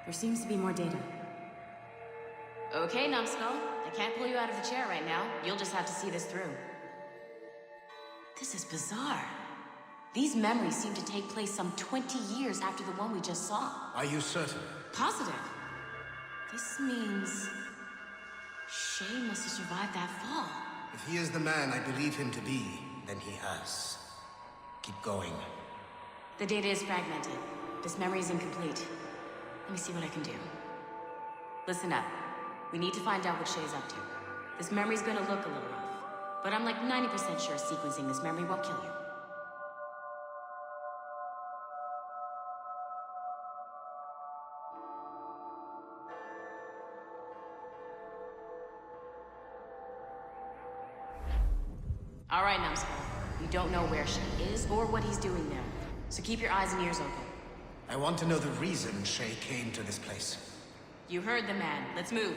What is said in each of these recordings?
There seems to be more data. Okay, Numbskull. I can't pull you out of the chair right now. You'll just have to see this through. This is bizarre. These memories seem to take place some 20 years after the one we just saw. Are you certain? Positive. This means... Shay must have survived that fall. If he is the man I believe him to be, then he has. Keep going. The data is fragmented. This memory is incomplete. Let me see what I can do. Listen up. We need to find out what Shay's up to. This memory's gonna look a little rough, but I'm like 90% sure sequencing this memory won't kill you. All right, Numbskull. We don't know where Shay is or what he's doing there, so keep your eyes and ears open. I want to know the reason Shay came to this place. You heard the man. Let's move.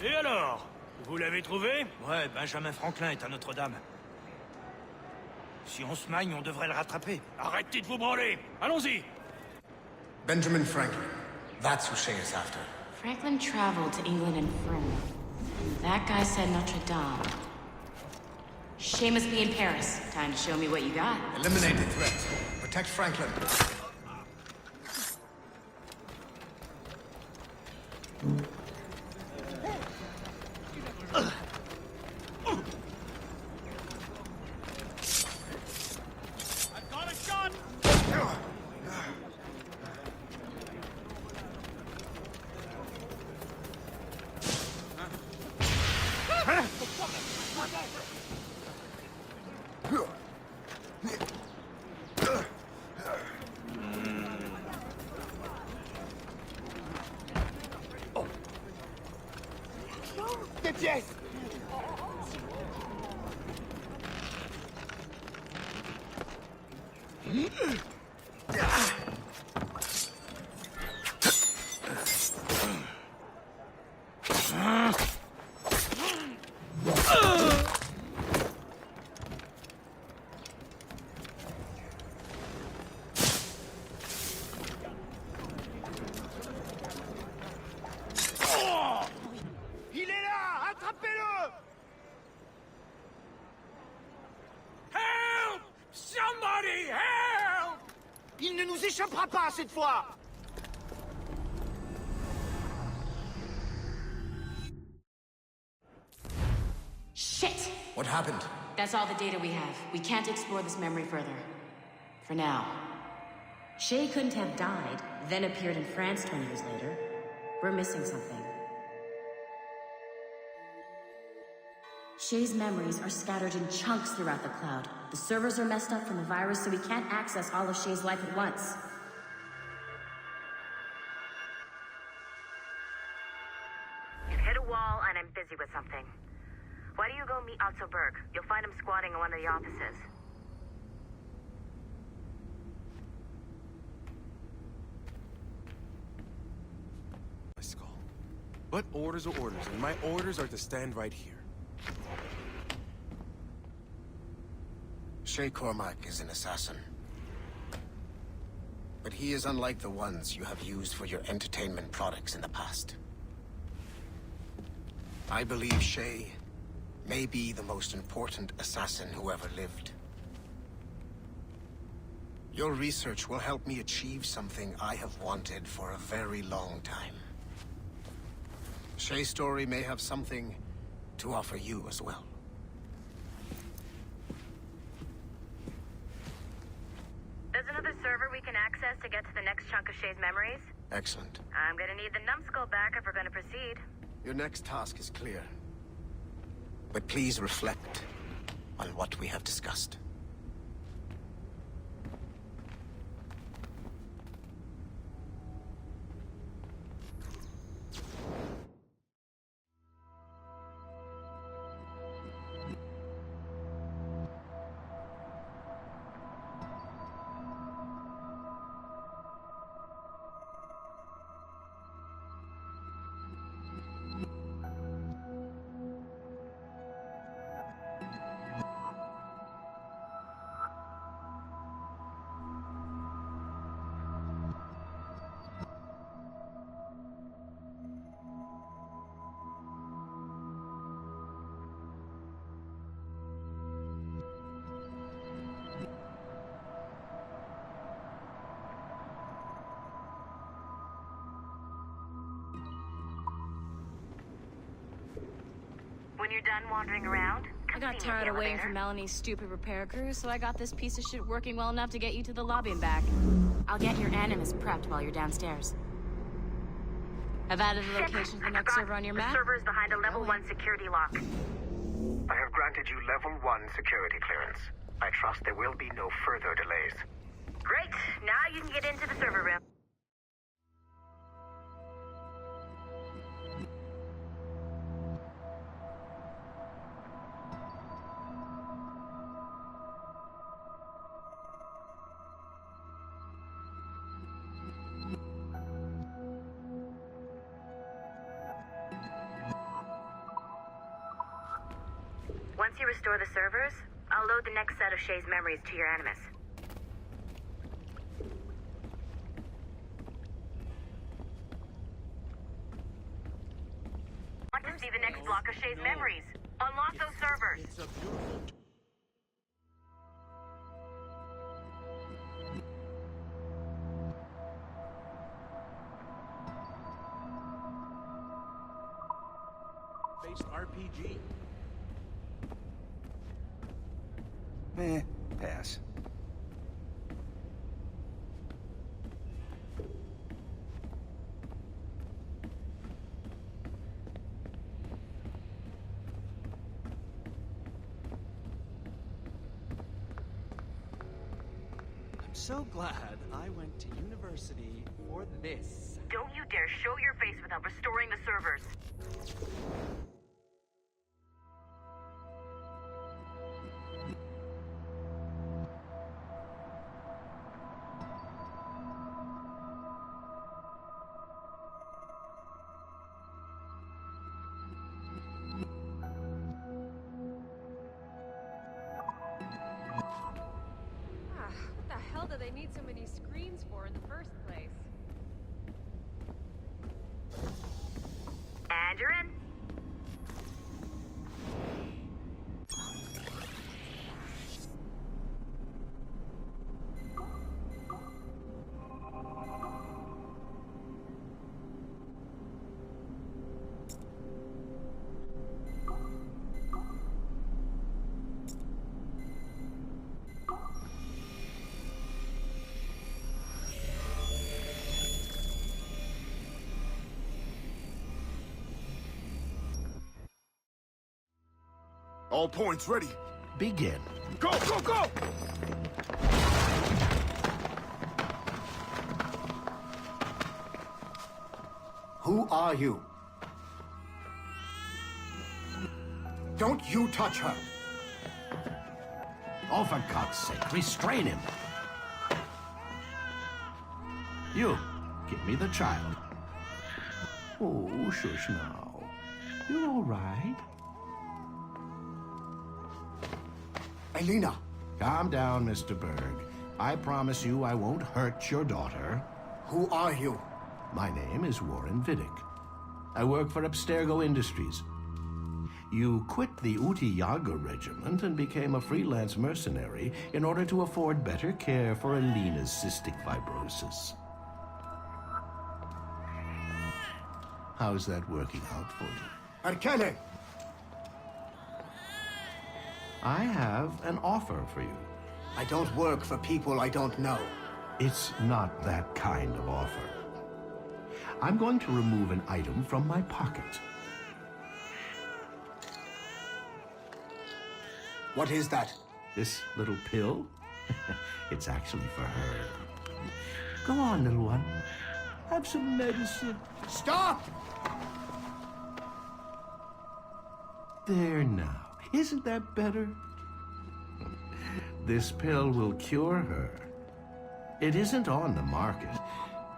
Et alors? Vous l'avez trouvé? Ouais, Benjamin Franklin est à Notre-Dame. Si on se magne, on devrait le rattraper. Arrêtez de vous branler! Allons-y! Benjamin Franklin. That's who Shay is after. Franklin traveled to England and France. That guy said Notre Dame. Shay must be in Paris. Time to show me what you got. Eliminate the threat. Protect Franklin. Des pièces! Il est là! Attrapez-le! Help! Somebody help! Il ne nous échappera pas cette fois! Shit! What happened? That's all the data we have. We can't explore this memory further. For now. Shay couldn't have died, then appeared in France 20 years later. We're missing something. Shay's memories are scattered in chunks throughout the cloud. The servers are messed up from the virus, so we can't access all of Shay's life at once. You've hit a wall, and I'm busy with something. Why don't you go meet Abstergo? You'll find him squatting in one of the offices. My skull. But orders are orders, and my orders are to stand right here. Shay Cormac is an assassin. But he is unlike the ones you have used for your entertainment products in the past. I believe Shay may be the most important assassin who ever lived. Your research will help me achieve something I have wanted for a very long time. Shay's story may have something to offer you as well. There's another server we can access to get to the next chunk of Shay's memories. Excellent. I'm gonna need the numbskull back if we're gonna proceed. Your next task is clear. But please reflect on what we have discussed. When you're done wandering around, I got tired of waiting for Melanie's stupid repair crew, so I got this piece of shit working well enough to get you to the lobby and back. I'll get your Animus prepped while you're downstairs. I've added a location to the next server on your map. The server's behind a level 1 security lock. I have granted you level 1 security clearance. I trust there will be no further delays. Great! Now you can get into the server room. Once you restore the servers, I'll load the next set of Shay's memories to your Animus. Want to see the next block of Shay's memories? Unlock those servers. It's a beautiful... based RPG. Pass. I'm so glad I went to university for this. Don't you dare show your face without restoring the servers. What the hell do they need so many screens for in the first place? And you're in. All points ready. Begin. Go, go, go! Who are you? Don't you touch her! Oh, for God's sake, restrain him. You, give me the child. Oh, shush now. You're all right. Elena! Calm down, Mr. Berg. I promise you I won't hurt your daughter. Who are you? My name is Warren Vidic. I work for Abstergo Industries. You quit the Uti Yaga regiment and became a freelance mercenary in order to afford better care for Alina's cystic fibrosis. How's that working out for you? Arkane! I have an offer for you. I don't work for people I don't know. It's not that kind of offer. I'm going to remove an item from my pocket. What is that? This little pill? It's actually for her. Go on, little one. Have some medicine. Stop! There now. Isn't that better? This pill will cure her. It isn't on the market,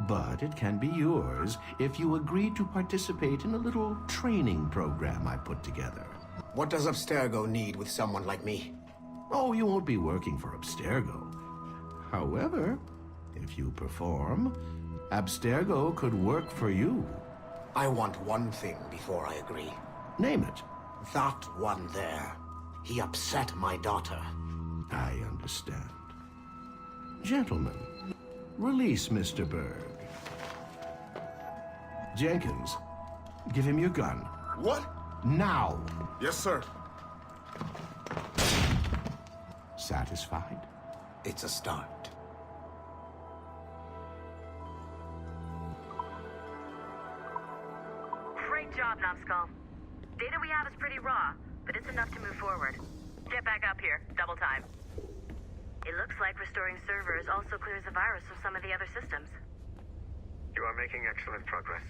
but it can be yours if you agree to participate in a little training program I put together. What does Abstergo need with someone like me? Oh, you won't be working for Abstergo. However, if you perform, Abstergo could work for you. I want one thing before I agree. Name it. That one there. He upset my daughter. I understand. Gentlemen, release Mr. Berg. Jenkins, give him your gun. What? Now! Yes, sir. Satisfied? It's a start. Great job, Numbskull. Data we have is pretty raw, but it's enough to move forward. Get back up here. Double time. It looks like restoring servers also clears the virus from some of the other systems. You are making excellent progress.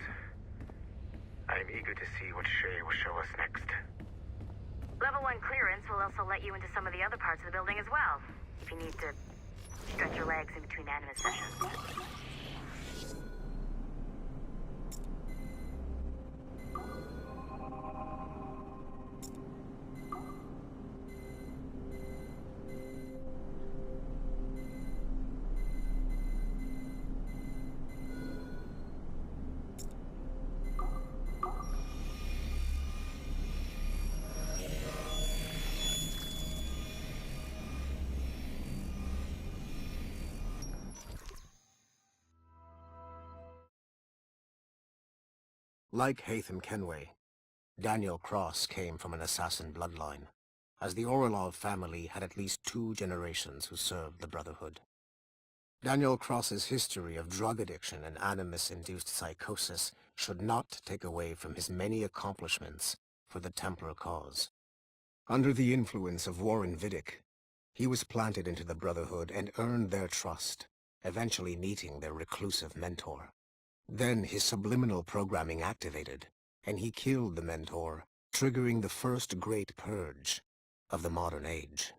I am eager to see what Shay will show us next. Level 1 clearance will also let you into some of the other parts of the building as well, if you need to stretch your legs in between anime sessions. Like Haytham Kenway, Daniel Cross came from an assassin bloodline, as the Orlov family had at least 2 generations who served the Brotherhood. Daniel Cross's history of drug addiction and animus-induced psychosis should not take away from his many accomplishments for the Templar cause. Under the influence of Warren Vidic, he was planted into the Brotherhood and earned their trust, eventually meeting their reclusive mentor. Then his subliminal programming activated, and he killed the mentor, triggering the first great purge of the modern age.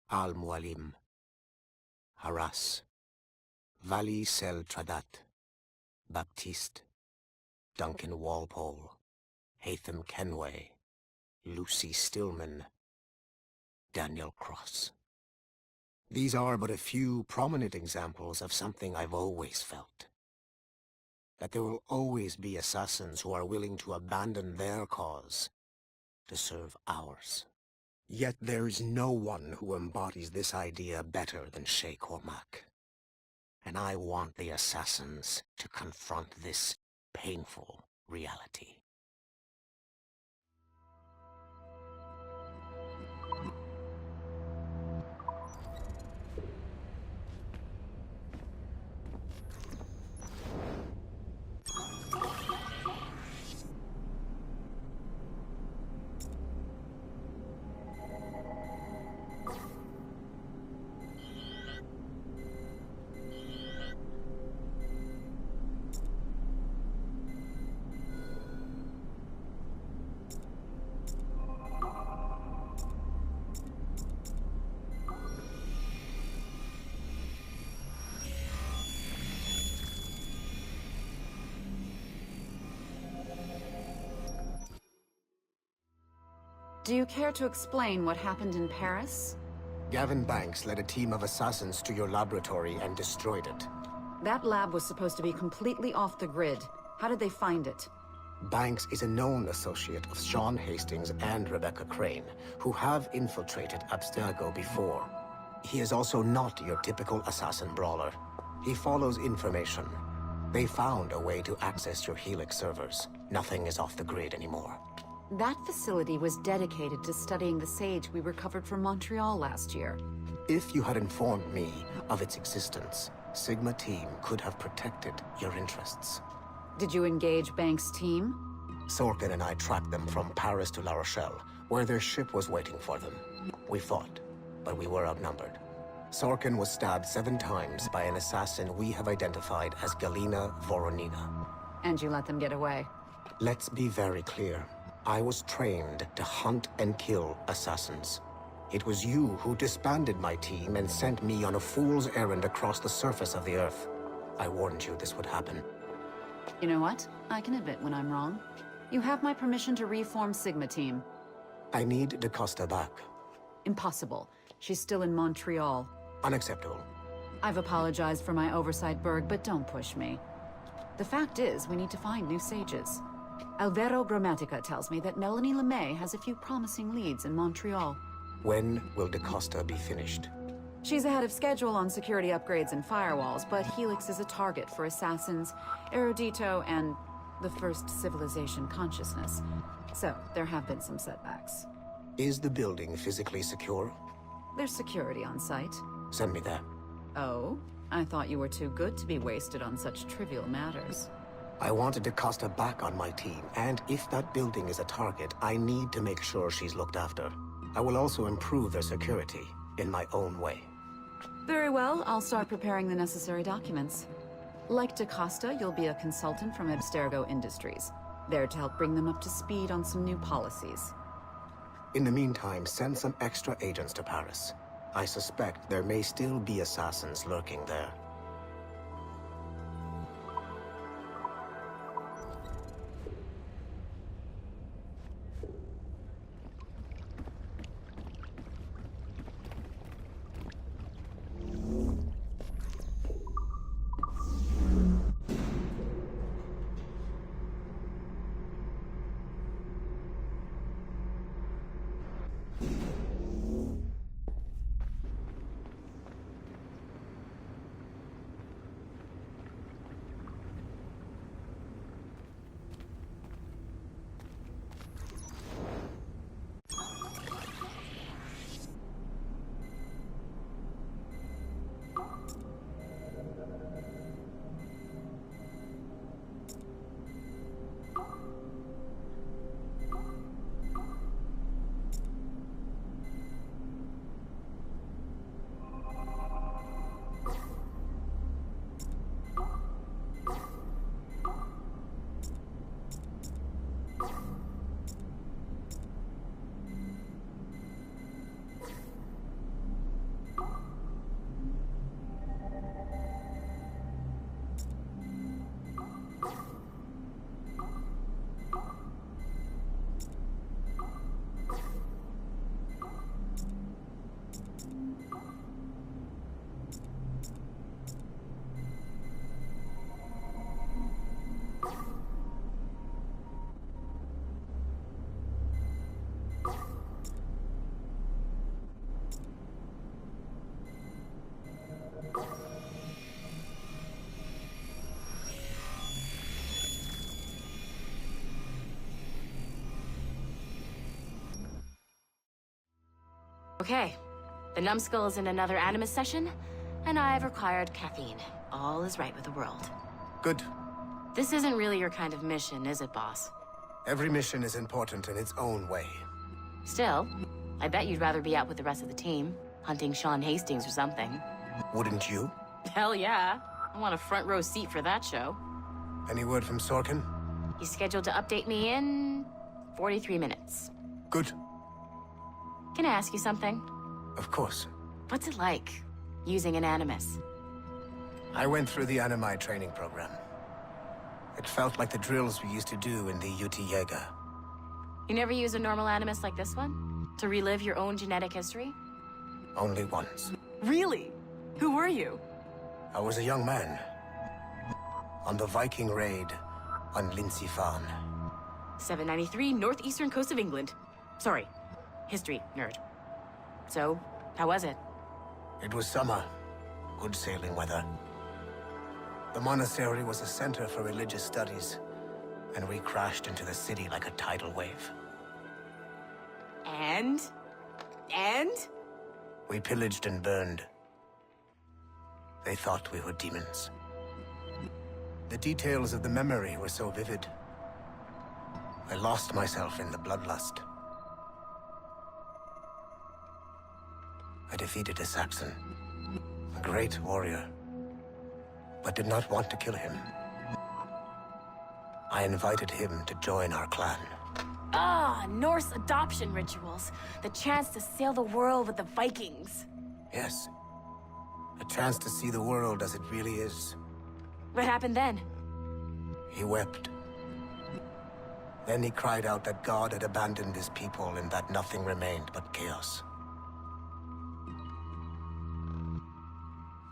Al-Mualim, Haras, Vali Sel Tradat, Baptiste, Duncan Walpole, Haytham Kenway, Lucy Stillman, Daniel Cross. These are but a few prominent examples of something I've always felt. That there will always be assassins who are willing to abandon their cause to serve ours. Yet there is no one who embodies this idea better than Shay Cormac. And I want the assassins to confront this painful reality. Do you care to explain what happened in Paris? Gavin Banks led a team of assassins to your laboratory and destroyed it. That lab was supposed to be completely off the grid. How did they find it? Banks is a known associate of Sean Hastings and Rebecca Crane, who have infiltrated Abstergo before. He is also not your typical assassin brawler. He follows information, They found a way to access your Helix servers. Nothing is off the grid anymore. That facility was dedicated to studying the sage we recovered from Montreal last year. If you had informed me of its existence, Sigma team could have protected your interests. Did you engage Banks' team? Sorkin and I tracked them from Paris to La Rochelle, where their ship was waiting for them. We fought, but we were outnumbered. Sorkin was stabbed 7 times by an assassin we have identified as Galina Voronina. And you let them get away. Let's be very clear. I was trained to hunt and kill assassins. It was you who disbanded my team and sent me on a fool's errand across the surface of the Earth. I warned you this would happen. You know what? I can admit when I'm wrong. You have my permission to reform Sigma team. I need DaCosta back. Impossible. She's still in Montreal. Unacceptable. I've apologized for my oversight, Berg, but don't push me. The fact is, we need to find new sages. Alvaro Grammatica tells me that Melanie LeMay has a few promising leads in Montreal. When will DaCosta be finished? She's ahead of schedule on security upgrades and firewalls, but Helix is a target for assassins, Erudito, and the first civilization consciousness. So, there have been some setbacks. Is the building physically secure? There's security on site. Send me there. Oh? I thought you were too good to be wasted on such trivial matters. I wanted DaCosta back on my team, and if that building is a target, I need to make sure she's looked after. I will also improve their security, in my own way. Very well, I'll start preparing the necessary documents. Like DaCosta, you'll be a consultant from Abstergo Industries, there to help bring them up to speed on some new policies. In the meantime, send some extra agents to Paris. I suspect there may still be assassins lurking there. Okay, the numbskull is in another Animus session, and I've required caffeine. All is right with the world. Good. This isn't really your kind of mission, is it, boss? Every mission is important in its own way. Still, I bet you'd rather be out with the rest of the team, hunting Sean Hastings or something. Wouldn't you? Hell yeah. I want a front row seat for that show. Any word from Sorkin? He's scheduled to update me in 43 minutes. Good. Can I ask you something? Of course. What's it like, using an Animus? I went through the Animi training program. It felt like the drills we used to do in the UT Jaeger. You never use a normal Animus like this one? To relive your own genetic history? Only once. Really? Who were you? I was a young man. On the Viking raid on Lindsey Farm. 793, northeastern coast of England. Sorry, history nerd. So, how was it? It was summer. Good sailing weather. The monastery was a center for religious studies, and we crashed into the city like a tidal wave. And? We pillaged and burned. They thought we were demons. The details of the memory were so vivid. I lost myself in the bloodlust. I defeated a Saxon, a great warrior, but did not want to kill him. I invited him to join our clan. Ah, Norse adoption rituals. The chance to sail the world with the Vikings. Yes. A chance to see the world as it really is. What happened then? He wept. Then he cried out that God had abandoned his people and that nothing remained but chaos.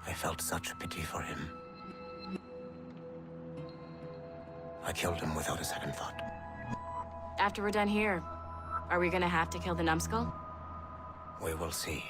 I felt such pity for him. I killed him without a second thought. After we're done here, are we gonna have to kill the numbskull? We will see.